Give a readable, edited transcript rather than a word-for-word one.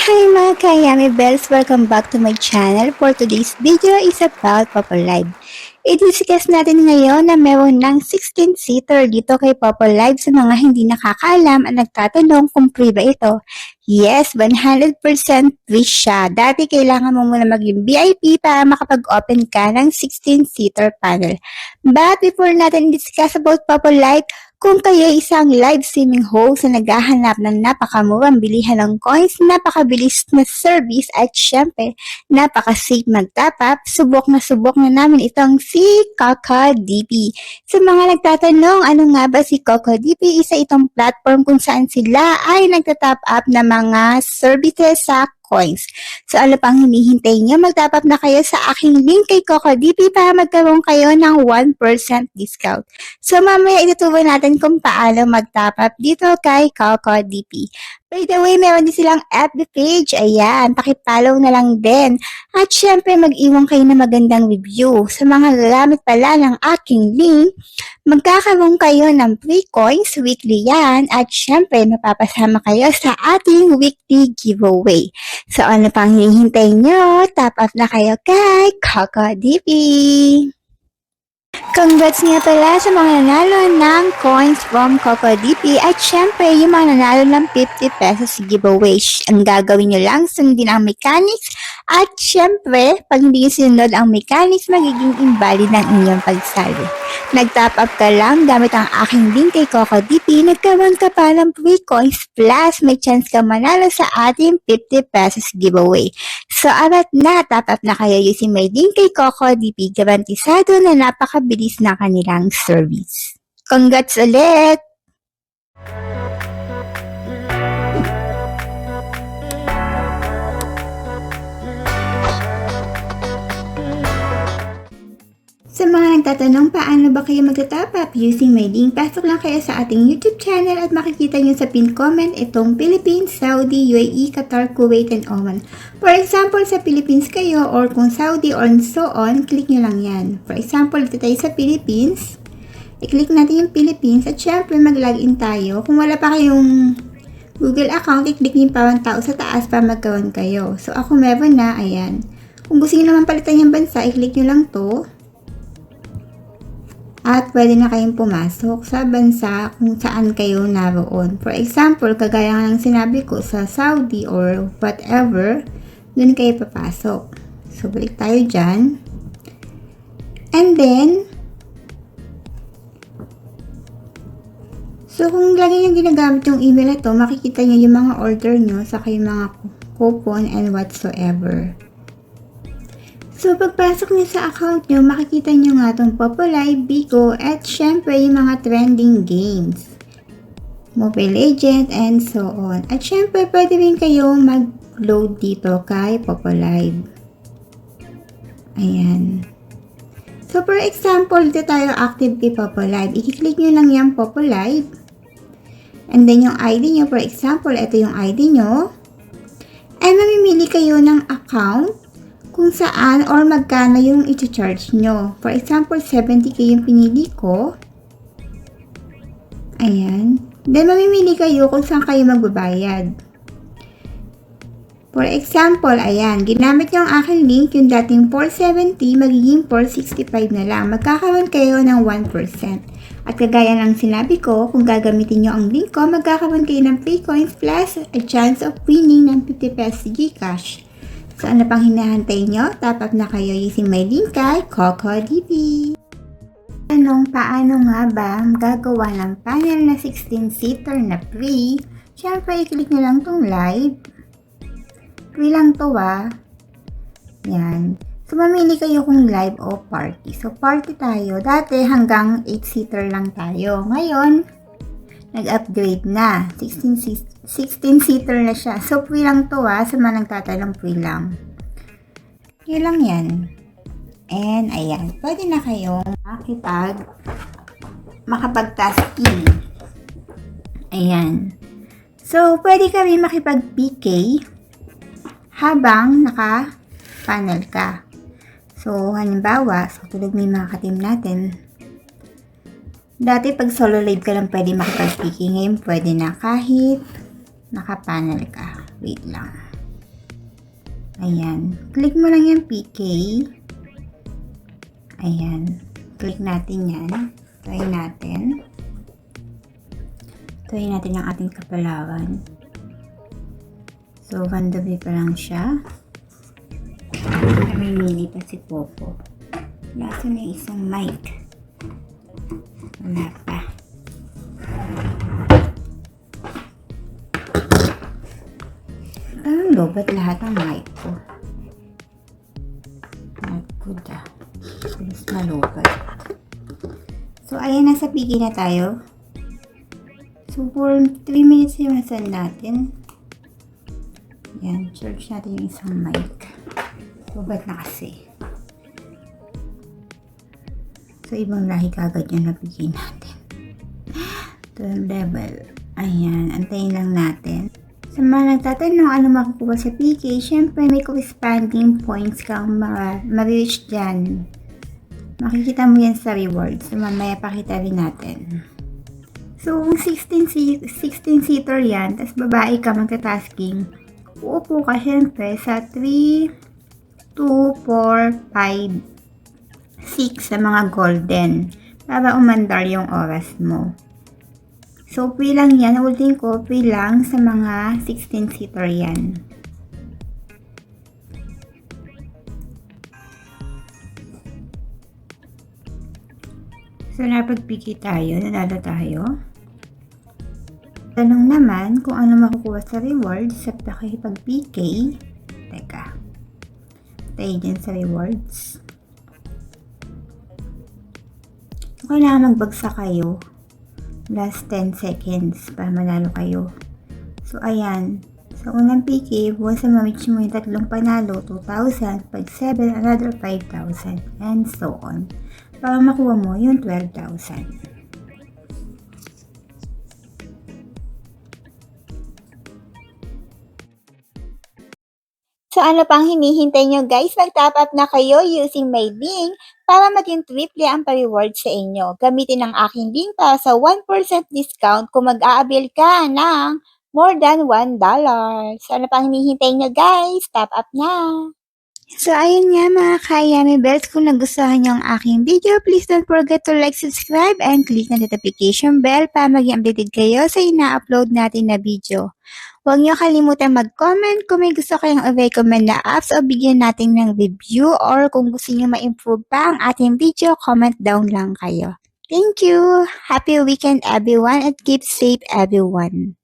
Hi mga Kayami Bells! Welcome back to my channel. For today's video is about Papa Live. I-discuss natin ngayon na meron ng 16-seater dito kay Papa Live sa mga hindi nakakaalam at nagtatanong kung free ba ito. Yes, 100% free siya. Dati kailangan mo muna maging VIP para makapag-open ka ng 16-seater panel. But before natin discuss about Papa Live, kung kayo isang live streaming host na naghahanap ng napakamurang bilihan ng coins, napakabilis na service at syempre, napaka-safe mag-top up, subok na namin itong si CocoDP. Sa mga nagtatanong, ano nga ba si CocoDP? Isa itong platform kung saan sila ay nagta-top up na mga services sa coins. So ano pang hinihintay nyo? Mag-top up na kayo sa aking link kay CocoDP para magkaroon kayo ng 1% discount. So mamaya ituturo natin kung paano mag-top up dito kay CocoDP. By the way, meron din silang FB page. Ayan, pakipollow na lang din. At syempre, mag-iwan kayo ng magandang review. Sa mga gagamit pala ng aking link, magkakaroon kayo ng free coins weekly yan. At syempre, mapapasama kayo sa ating weekly giveaway. So ano pang hihintay nyo? Top up na kayo kay CocoDP. Congrats nga pala sa mga nanalo ng coins from CocoDP at syempre yung mga nanalo ng 50 pesos giveaway. Ang gagawin nyo lang, sundin ang mechanics at syempre, pag hindi nyo sinunod ang mechanics, magiging invalid ang inyong pagsali. Nag-top up ka lang gamit ang aking link kay CocoDP, nagkaroon ka pa ng free coins plus may chance ka manalo sa ating 50 pesos giveaway. So, arat na, top up na kayo using my link kay CocoDP, garantisado na napakabilis na kanilang service. Congrats ulit! Sa mga nagtatanong paano ba kayo magta-top up using my link, pasok lang kayo sa ating YouTube channel at makikita nyo sa pin comment itong Philippines, Saudi, UAE, Qatar, Kuwait, and Oman. For example, sa Philippines kayo or kung Saudi or so on, click nyo lang yan. For example, ito tayo sa Philippines. I-click natin yung Philippines at syempre mag-login tayo. Kung wala pa kayong Google account, i-click nyo yung parang tao sa taas para magkaroon kayo. So ako meron na, ayan. Kung gusto nyo naman palitan yung bansa, i-click nyo lang to. At pwede na kayong pumasok sa bansa kung saan kayo naroon. For example, kagaya ng sinabi ko sa Saudi or whatever, dun kayo papasok. So, balik tayo dyan. And then, so kung lagi nyo ginagamit yung email na to, makikita nyo yung mga order nyo, saka yung mga coupon and whatsoever. So, pagpasok nyo sa account nyo, makikita nyo nga itong Populive, Bigo, at syempre yung mga trending games. Mobile Legends, and so on. At syempre, pwede rin kayong mag-load dito kay Populive. Ayan. So, for example, dito tayo active kay Populive. I-click nyo lang yung Populive. And then, yung ID nyo, for example, ito yung ID nyo. And mamimili kayo ng account kung saan or magkano yung i-charge nyo. For example, 70k yung pinili ko. Ayan. Then, mamimili kayo kung saan kayo magbabayad. For example, ayan. Ginamit yung aking link, yung dating 470, magiging 465 na lang. Magkakaroon kayo ng 1%. At kagaya ng sinabi ko, kung gagamitin nyo ang link ko, magkakaroon kayo ng free coins plus a chance of winning ng 50 pesos Gcash. So, ano pang hinahantay nyo? Top up na kayo using my link kay CocoDP. Paano nga ba gagawa ng panel na 16-seater na free? Siyempre, i-click nyo lang tong live. Free lang to Yan. So, mamili kayo kung live o party. So, party tayo. Dati hanggang 8-seater lang tayo. Ngayon, nag-upgrade na. 16-seater na siya. So, free lang to sa mga nagtatanong, free lang. Yun lang yan. And, ayan. Pwede na kayong makapag-tasking. Ayan. So, pwede kami makipag-PK habang naka-panel ka. So, halimbawa, sa tulad may mga ka-team natin, dati pag solo live ka lang pwede makipag-PK. Ngayon, pwede na kahit naka-panel ka. Wait lang. Ayan. Click mo lang yung PK. Ayan. Click natin yan. Try natin. Try natin yung ating kapalawan. So, randomly pa lang siya. May mili pa si Popo. Nasaan yung isang mic? Wala pa. Ang lobat lahat ang mic ko. Not good ah. Mas malubat. So, ayan, nasa PK na tayo. So, for 3 minutes yung nasan natin. Yan, search natin yung isang mic. Lobat na kasi. So, ibang lahi kagad yung napigay natin. 12 level. Ayan, antayin lang natin. Sa mga nagtatanong ano makukuha sa PK, syempre may corresponding points kang ma-reach dyan. Makikita mo yan sa rewards. So, mamaya pakita rin natin. So, kung 16-seater yan, tas babae ka magta-tasking, uupo ka syempre sa 3, 2, 4, 5, 6 sa mga golden para umandar yung oras mo. So, free lang yan. Ulitin ko, free lang sa mga 16-seater yan. So, napag-PK tayo. Nanalo tayo. Tanong naman kung ano makukuha sa rewards sa pakipag-PK. Teka. Tayo dyan sa rewards. So, kailangan magbagsak kayo. Last 10 seconds para manalo kayo. So, ayan. Sa unang PK, once na ma-reach mo yung tatlong panalo, 2,000, pag 7, another 5,000, and so on. Para makuha mo yung 12,000. So ano pang hinihintay nyo guys? Mag-top up na kayo using my link para maging triple ang pa-reward sa inyo. Gamitin ang aking link para sa 1% discount kung mag-a-avail ka ng more than $1. So ano pang hinihintay nyo guys? Top up na! So ayun nga mga ka-Yummy Bells, kung nagustuhan nyo ang aking video, please don't forget to like, subscribe, and click na notification bell para maging updated kayo sa ina-upload natin na video. Huwag niyo kalimutan mag-comment kung may gusto kayong i-recommend na apps o bigyan natin ng review, or kung gusto niyo ma-improve pa ang ating video, comment down lang kayo. Thank you! Happy weekend everyone, and keep safe everyone!